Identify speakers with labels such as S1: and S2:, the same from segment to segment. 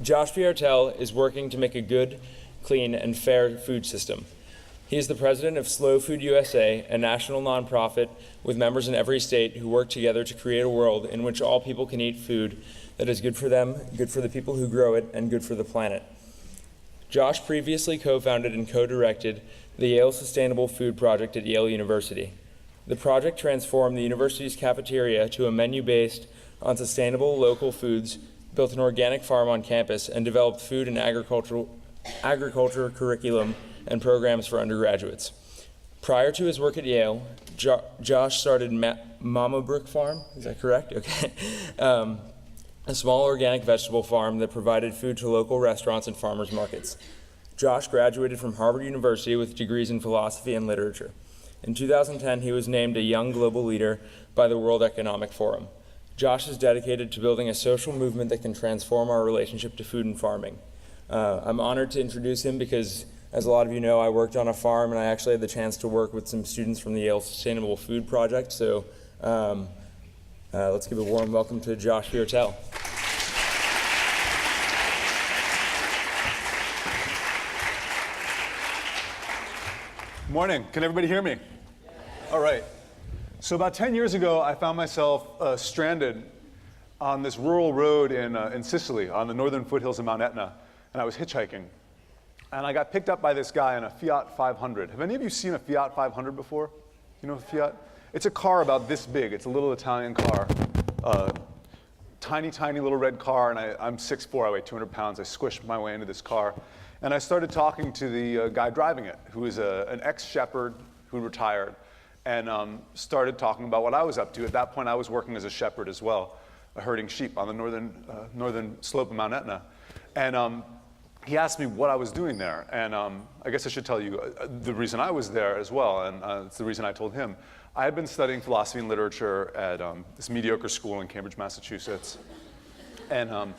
S1: Josh Viertel is working to make a good, clean, and fair food system. He is the president of Slow Food USA, a national nonprofit with members in every state who work together to create a world in which all people can eat food that is good for them, good for the people who grow it, and good for the planet. Josh previously co-founded and co-directed the Yale Sustainable Food Project at Yale University. The project transformed the university's cafeteria to a menu based on sustainable local foods, built an organic farm on campus, and developed food and agriculture curriculum and programs for undergraduates. Prior to his work at Yale, Josh started Mama Brook Farm, is that correct? Okay. A small organic vegetable farm that provided food to local restaurants and farmers markets. Josh graduated from Harvard University with degrees in philosophy and literature. In 2010, he was named a Young Global Leader by the World Economic Forum. Josh is dedicated to building a social movement that can transform our relationship to food and farming. I'm honored to introduce him because, as a lot of you know, I worked on a farm and I actually had the chance to work with some students from the Yale Sustainable Food Project. So let's give a warm welcome to Josh Viertel.
S2: Morning. Can everybody hear me? All right. So about 10 years ago, I found myself stranded on this rural road in Sicily, on the northern foothills of Mount Etna, and I was hitchhiking. And I got picked up by this guy in a Fiat 500. Have any of you seen a Fiat 500 before? You know a Fiat? It's a car about this big. It's a little Italian car. Tiny, tiny little red car, and I'm 6'4", I weigh 200 pounds. I squished my way into this car. And I started talking to the guy driving it, who was an ex-shepherd who retired, and started talking about what I was up to. At that point, I was working as a shepherd as well, herding sheep on the northern slope of Mount Etna. And he asked me what I was doing there. And I guess I should tell you the reason I was there as well, and it's the reason I told him. I had been studying philosophy and literature at this mediocre school in Cambridge, Massachusetts. And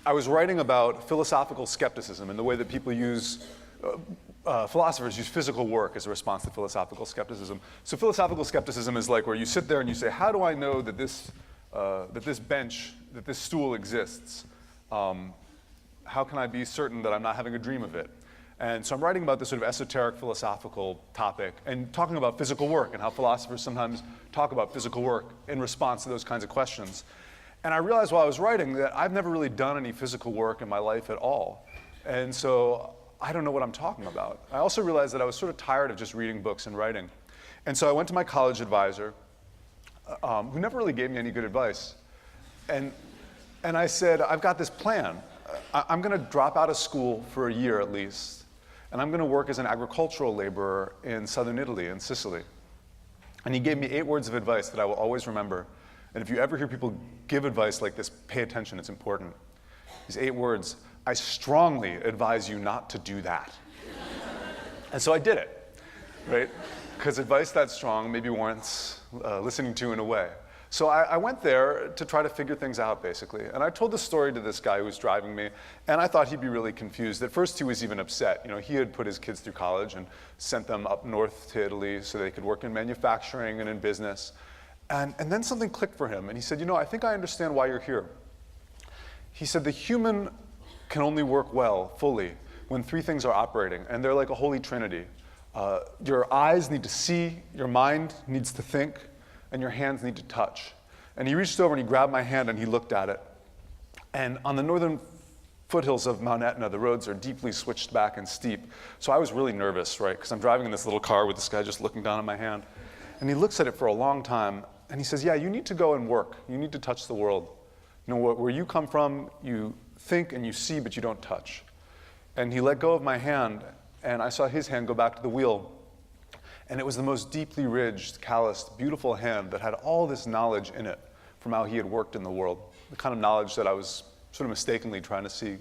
S2: I was writing about philosophical skepticism and the way that people use, philosophers use physical work as a response to philosophical skepticism. So philosophical skepticism is like where you sit there and you say, how do I know that this bench, that this stool exists? How can I be certain that I'm not having a dream of it? And so I'm writing about this sort of esoteric philosophical topic and talking about physical work and how philosophers sometimes talk about physical work in response to those kinds of questions. And I realized while I was writing that I've never really done any physical work in my life at all. And so I don't know what I'm talking about. I also realized that I was sort of tired of just reading books and writing. And so I went to my college advisor, who never really gave me any good advice. And I said, I've got this plan. I'm going to drop out of school for a year at least, and I'm going to work as an agricultural laborer in southern Italy, in Sicily. And he gave me 8 words of advice that I will always remember. And if you ever hear people give advice like this, pay attention, it's important. These 8 words: I strongly advise you not to do that. And so I did it, right? Because advice that strong maybe warrants listening to in a way. So I went there to try to figure things out, basically. And I told the story to this guy who was driving me, and I thought he'd be really confused. At first, he was even upset. You know, he had put his kids through college and sent them up north to Italy so they could work in manufacturing and in business. And then something clicked for him, and he said, you know, I think I understand why you're here. He said, the human can only work well, fully, when 3 things are operating, and they're like a holy trinity. Your eyes need to see, your mind needs to think, and your hands need to touch. And he reached over and he grabbed my hand and he looked at it. And on the northern foothills of Mount Etna, the roads are deeply switched back and steep. So I was really nervous, right? Because I'm driving in this little car with this guy just looking down at my hand. And he looks at it for a long time and he says, yeah, you need to go and work. You need to touch the world. You know, where you come from, you think and you see, but you don't touch. And he let go of my hand and I saw his hand go back to the wheel. And it was the most deeply ridged, calloused, beautiful hand that had all this knowledge in it from how he had worked in the world, the kind of knowledge that I was sort of mistakenly trying to seek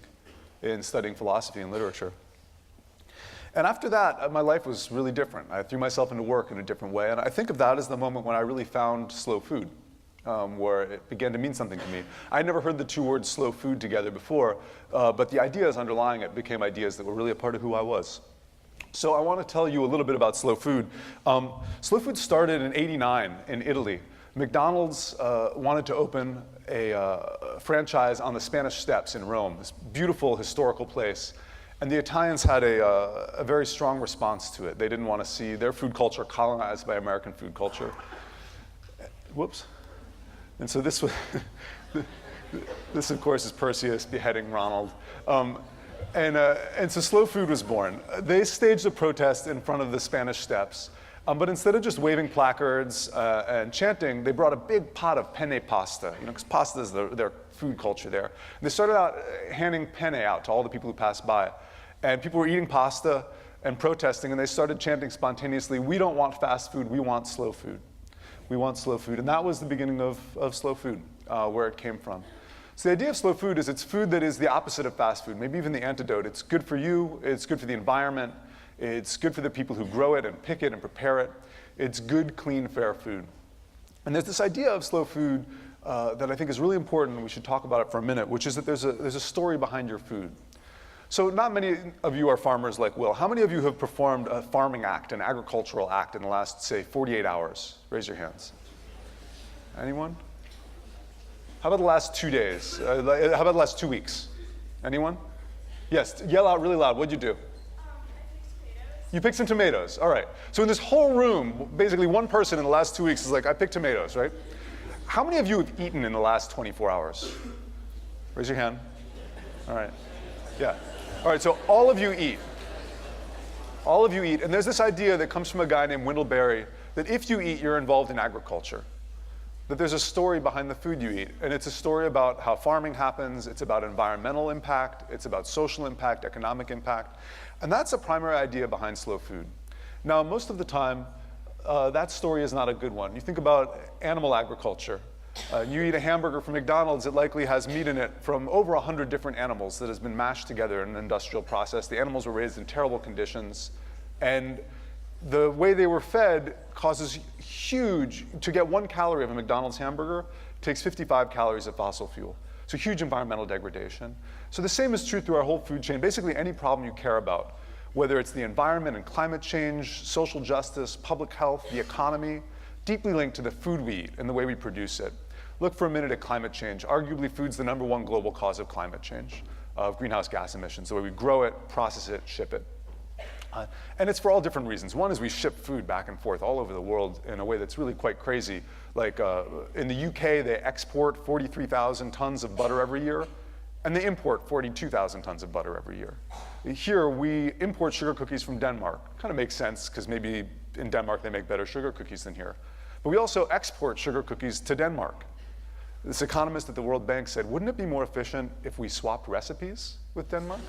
S2: in studying philosophy and literature. And after that, my life was really different. I threw myself into work in a different way, and I think of that as the moment when I really found slow food, where it began to mean something to me. I had never heard the 2 words slow food together before, but the ideas underlying it became ideas that were really a part of who I was. So I want to tell you a little bit about slow food. Slow food started in '89 in Italy. McDonald's wanted to open a franchise on the Spanish Steps in Rome, this beautiful historical place. And the Italians had a very strong response to it. They didn't want to see their food culture colonized by American food culture. Whoops. And so this was, this of course is Perseus beheading Ronald. And so slow food was born. They staged a protest in front of the Spanish Steps. But instead of just waving placards and chanting, they brought a big pot of penne pasta, because pasta is their food culture there. And they started out handing penne out to all the people who passed by. And people were eating pasta and protesting, and they started chanting spontaneously, "We don't want fast food, we want slow food. We want slow food." And that was the beginning of slow food, where it came from. So the idea of slow food is it's food that is the opposite of fast food, maybe even the antidote. It's good for you, it's good for the environment, it's good for the people who grow it and pick it and prepare it. It's good, clean, fair food. And there's this idea of slow food that I think is really important, and we should talk about it for a minute, which is that there's a story behind your food. So not many of you are farmers like Will. How many of you have performed a farming act, an agricultural act in the last, say, 48 hours? Raise your hands. Anyone? How about the last 2 days? How about the last 2 weeks? Anyone? Yes, yell out really loud. What'd you do? You picked some tomatoes, all right. So in this whole room, basically one person in the last 2 weeks is like, I picked tomatoes, right? How many of you have eaten in the last 24 hours? Raise your hand. All right, yeah. All right, so all of you eat. All of you eat, and there's this idea that comes from a guy named Wendell Berry that if you eat, you're involved in agriculture. That there's a story behind the food you eat, and it's a story about how farming happens, it's about environmental impact, it's about social impact, economic impact, and that's a primary idea behind slow food. Now, most of the time, that story is not a good one. You think about animal agriculture. You eat a hamburger from McDonald's, it likely has meat in it from over 100 different animals that has been mashed together in an industrial process. The animals were raised in terrible conditions, and the way they were fed causes to get 1 calorie of a McDonald's hamburger takes 55 calories of fossil fuel. So huge environmental degradation. So the same is true through our whole food chain. Basically any problem you care about, whether it's the environment and climate change, social justice, public health, the economy, deeply linked to the food we eat and the way we produce it. Look for a minute at climate change. Arguably food's the #1 global cause of climate change, of greenhouse gas emissions, the way we grow it, process it, ship it. And it's for all different reasons. One is we ship food back and forth all over the world in a way that's really quite crazy. Like in the UK, they export 43,000 tons of butter every year, and they import 42,000 tons of butter every year. Here, we import sugar cookies from Denmark. Kind of makes sense, because maybe in Denmark they make better sugar cookies than here. But we also export sugar cookies to Denmark. This economist at the World Bank said, wouldn't it be more efficient if we swapped recipes with Denmark?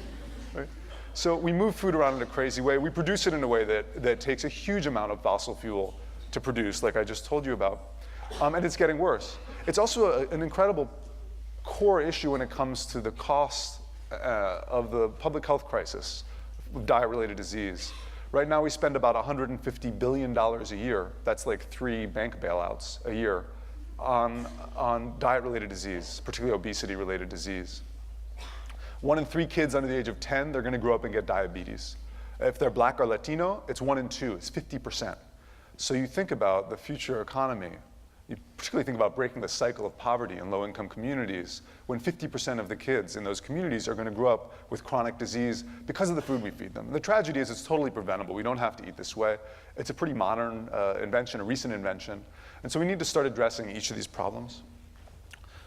S2: Right? So we move food around in a crazy way. We produce it in a way that takes a huge amount of fossil fuel to produce, like I just told you about. And it's getting worse. It's also an incredible core issue when it comes to the cost of the public health crisis of diet-related disease. Right now we spend about $150 billion a year, that's like 3 bank bailouts a year, on diet-related disease, particularly obesity-related disease. 1 in 3 kids under the age of 10, they're gonna grow up and get diabetes. If they're Black or Latino, it's 1 in 2, it's 50%. So you think about the future economy, you particularly think about breaking the cycle of poverty in low-income communities, when 50% of the kids in those communities are gonna grow up with chronic disease because of the food we feed them. And the tragedy is it's totally preventable. We don't have to eat this way. It's a pretty modern invention, a recent invention. And so we need to start addressing each of these problems.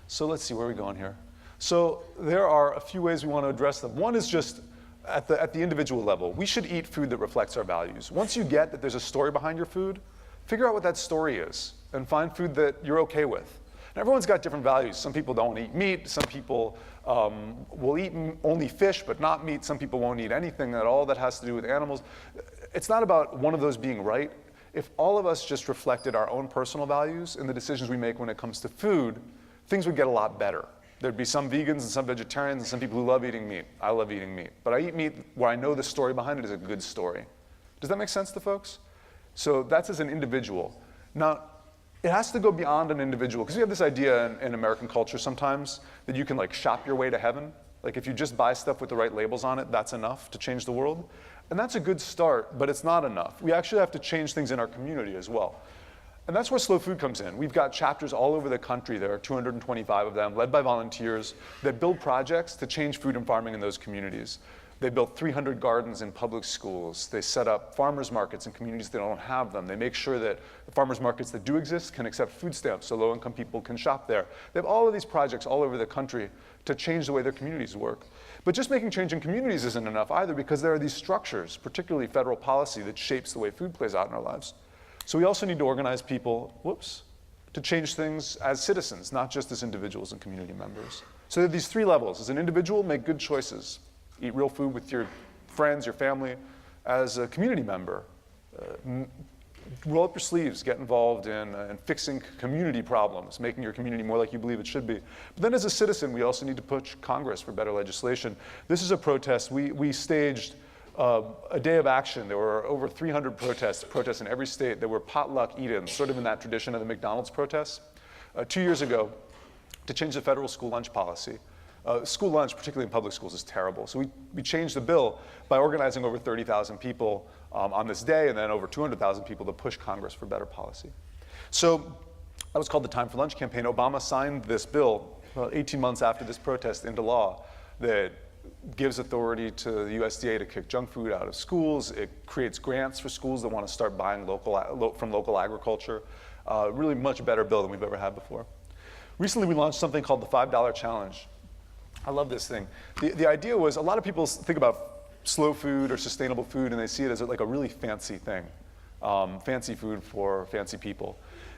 S2: So let's see, where are we going here? So there are a few ways we want to address them. One is just at the individual level. We should eat food that reflects our values. Once you get that there's a story behind your food, figure out what that story is and find food that you're okay with. And everyone's got different values. Some people don't eat meat. Some people will eat only fish but not meat. Some people won't eat anything at all that has to do with animals. It's not about one of those being right. If all of us just reflected our own personal values in the decisions we make when it comes to food, things would get a lot better. There'd be some vegans and some vegetarians and some people who love eating meat. I love eating meat. But I eat meat where I know the story behind it is a good story. Does that make sense to folks? So that's as an individual. Now, it has to go beyond an individual, because we have this idea in American culture sometimes that you can like shop your way to heaven. Like if you just buy stuff with the right labels on it, that's enough to change the world. And that's a good start, but it's not enough. We actually have to change things in our community as well. And that's where Slow Food comes in. We've got chapters all over the country. There are 225 of them, led by volunteers, that build projects to change food and farming in those communities. They built 300 gardens in public schools. They set up farmers markets in communities that don't have them. They make sure that the farmers markets that do exist can accept food stamps so low-income people can shop there. They have all of these projects all over the country to change the way their communities work. But just making change in communities isn't enough either, because there are these structures, particularly federal policy, that shapes the way food plays out in our lives. So we also need to organize people, to change things as citizens, not just as individuals and community members. So there are these three levels. As an individual, make good choices. Eat real food with your friends, your family. As a community member, roll up your sleeves, get involved in fixing community problems, making your community more like you believe it should be. But then as a citizen, we also need to push Congress for better legislation. This is a protest. We staged a day of action. There were over 300 protests in every state. There were potluck eat-ins, sort of in that tradition of the McDonald's protests, 2 years ago, to change the federal school lunch policy. School lunch, particularly in public schools, is terrible. So we changed the bill by organizing over 30,000 people on this day, and then over 200,000 people to push Congress for better policy. So that was called the Time for Lunch campaign. Obama signed this bill about 18 months after this protest into law that gives authority to the USDA to kick junk food out of schools. It creates grants for schools that want to start buying from local agriculture. Really much better bill than we've ever had before. Recently, we launched something called the $5 Challenge. I love this thing. The idea was, a lot of people think about slow food or sustainable food, and they see it as like a really fancy thing, fancy food for fancy people.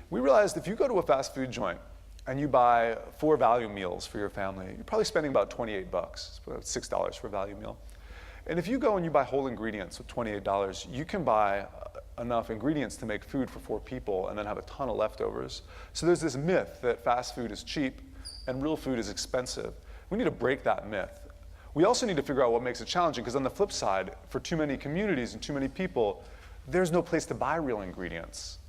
S2: We realized if you go to a fast food joint and you buy 4 value meals for your family, you're probably spending about $28, it's about $6 for a value meal. And if you go and you buy whole ingredients with $28, you can buy enough ingredients to make food for 4 people and then have a ton of leftovers. So there's this myth that fast food is cheap and real food is expensive. We need to break that myth. We also need to figure out what makes it challenging, because on the flip side, for too many communities and too many people, there's no place to buy real ingredients.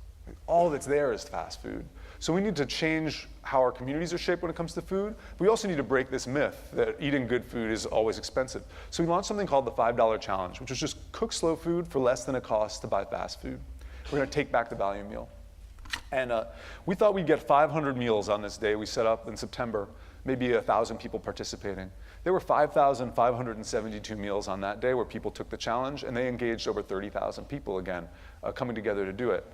S2: All that's there is fast food. So we need to change how our communities are shaped when it comes to food. But we also need to break this myth that eating good food is always expensive. So we launched something called the $5 Challenge, which is just cook slow food for less than it costs to buy fast food. We're going to take back the value meal. And we thought we'd get 500 meals on this day. We set up in September, maybe 1,000 people participating. There were 5,572 meals on that day where people took the challenge, and they engaged over 30,000 people again, coming together to do it.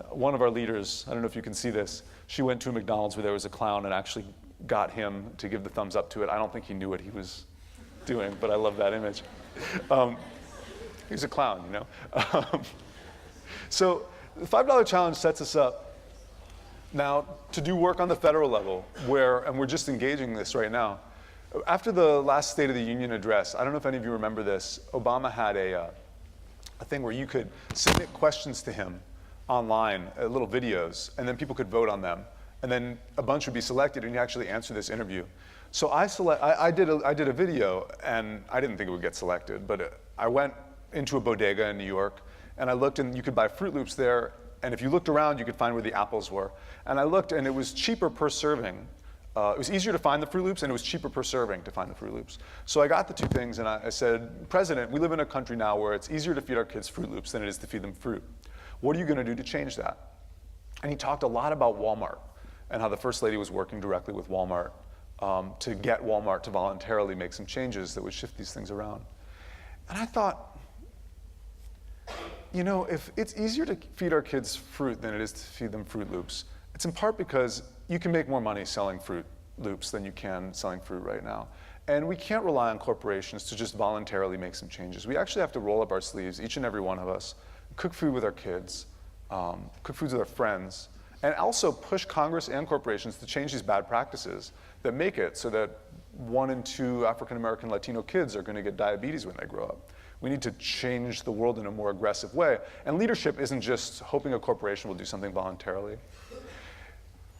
S2: One of our leaders, I don't know if you can see this, she went to a McDonald's where there was a clown and actually got him to give the thumbs up to it. I don't think he knew what he was doing, but I love that image. He was a clown, you know? So the $5 Challenge sets us up now to do work on the federal level, and we're just engaging this right now. After the last State of the Union address, I don't know if any of you remember this, Obama had a thing where you could submit questions to him online, little videos, and then people could vote on them. And then a bunch would be selected, and you actually answer this interview. So I did a video, and I didn't think it would get selected, but I went into a bodega in New York, and I looked, and you could buy Fruit Loops there, and if you looked around, you could find where the apples were. And I looked, and it was cheaper per serving. It was easier to find the Fruit Loops, and it was cheaper per serving to find the Fruit Loops. So I got the two things, and I said, President, we live in a country now where it's easier to feed our kids Fruit Loops than it is to feed them fruit. What are you going to do to change that? And he talked a lot about Walmart and how the First Lady was working directly with Walmart to get Walmart to voluntarily make some changes that would shift these things around. And I thought, you know, if it's easier to feed our kids fruit than it is to feed them Fruit Loops, it's in part because you can make more money selling Fruit Loops than you can selling fruit right now. And we can't rely on corporations to just voluntarily make some changes. We actually have to roll up our sleeves, each and every one of us, cook food with our kids, cook foods with our friends, and also push Congress and corporations to change these bad practices that make it so that 1 in 2 African American Latino kids are going to get diabetes when they grow up. We need to change the world in a more aggressive way. And leadership isn't just hoping a corporation will do something voluntarily.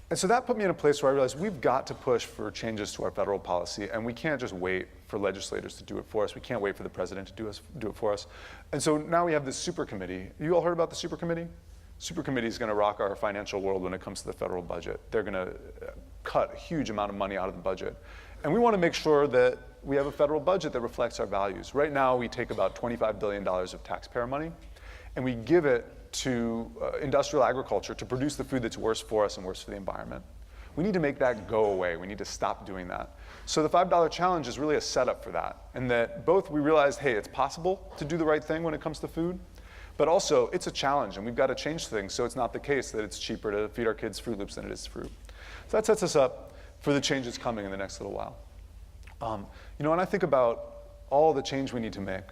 S2: And so that put me in a place where I realized we've got to push for changes to our federal policy, and we can't just wait for legislators to do it for us. We can't wait for the president to do it for us. And so now we have this super committee. You all heard about the super committee? Super committee is going to rock our financial world when it comes to the federal budget. They're going to cut a huge amount of money out of the budget. And we want to make sure that we have a federal budget that reflects our values. Right now, we take about $25 billion of taxpayer money, and we give it to industrial agriculture to produce the food that's worse for us and worse for the environment. We need to make that go away. We need to stop doing that. So the $5 challenge is really a setup for that. And that both we realized, hey, it's possible to do the right thing when it comes to food, but also it's a challenge and we've got to change things so it's not the case that it's cheaper to feed our kids Fruit Loops than it is fruit. So that sets us up for the changes coming in the next little while. When I think about all the change we need to make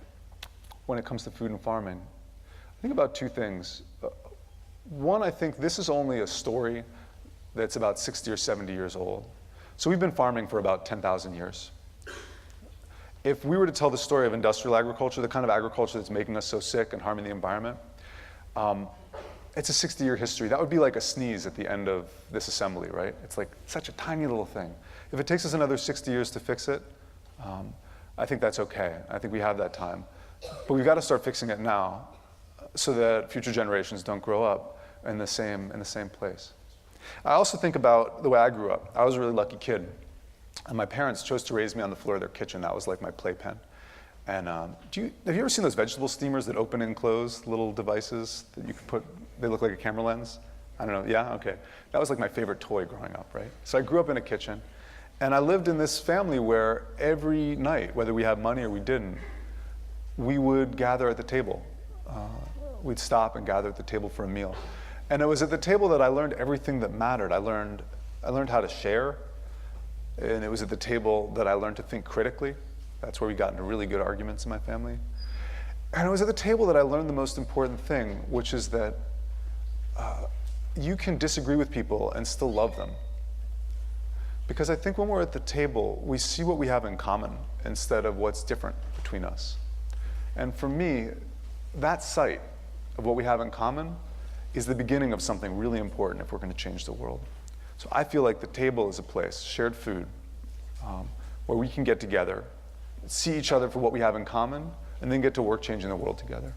S2: when it comes to food and farming, I think about two things. One, I think this is only a story that's about 60 or 70 years old. So we've been farming for about 10,000 years. If we were to tell the story of industrial agriculture, the kind of agriculture that's making us so sick and harming the environment, it's a 60-year history. That would be like a sneeze at the end of this assembly, right? It's like such a tiny little thing. If it takes us another 60 years to fix it, I think that's okay. I think we have that time. But we've got to start fixing it now so that future generations don't grow up in the same place. I also think about the way I grew up. I was a really lucky kid. And my parents chose to raise me on the floor of their kitchen. That was like my playpen. And have you ever seen those vegetable steamers that open and close, little devices that you can put, they look like a camera lens? I don't know, yeah, okay. That was like my favorite toy growing up, right? So I grew up in a kitchen. And I lived in this family where every night, whether we had money or we didn't, we would gather at the table. We'd stop and gather at the table for a meal. And it was at the table that I learned everything that mattered. I learned how to share. And it was at the table that I learned to think critically. That's where we got into really good arguments in my family. And it was at the table that I learned the most important thing, which is that you can disagree with people and still love them. Because I think when we're at the table, we see what we have in common instead of what's different between us. And for me, that sight of what we have in common is the beginning of something really important if we're going to change the world. So I feel like the table is a place, shared food, where we can get together, see each other for what we have in common, and then get to work changing the world together.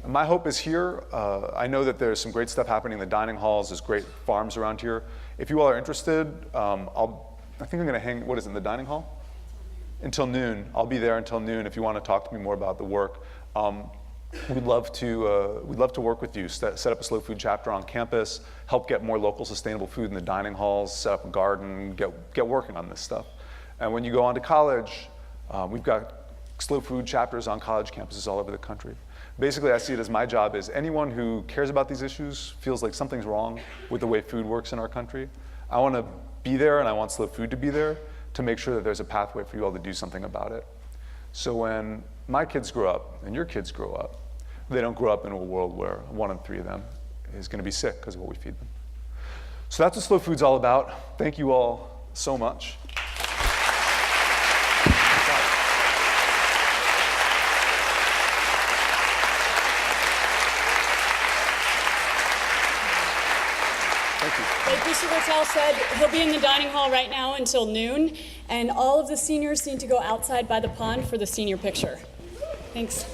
S2: And my hope is here. I know that there's some great stuff happening in the dining halls. There's great farms around here. If you all are interested, I think I'm going to hang, what is it, in the dining hall? Until noon. I'll be there until noon if you want to talk to me more about the work. We'd love to work with you, set up a slow food chapter on campus, help get more local sustainable food in the dining halls, set up a garden, get working on this stuff. And when you go on to college, we've got slow food chapters on college campuses all over the country. Basically, I see it as my job is anyone who cares about these issues, feels like something's wrong with the way food works in our country, I want to be there and I want slow food to be there to make sure that there's a pathway for you all to do something about it. So when my kids grow up and your kids grow up, they don't grow up in a world where 1 in 3 of them is going to be sick because of what we feed them. So that's what slow food's all about. Thank you all so much.
S3: Like Mr. Viertel said, he'll be in the dining hall right now until noon, and all of the seniors need to go outside by the pond for the senior picture. Thanks.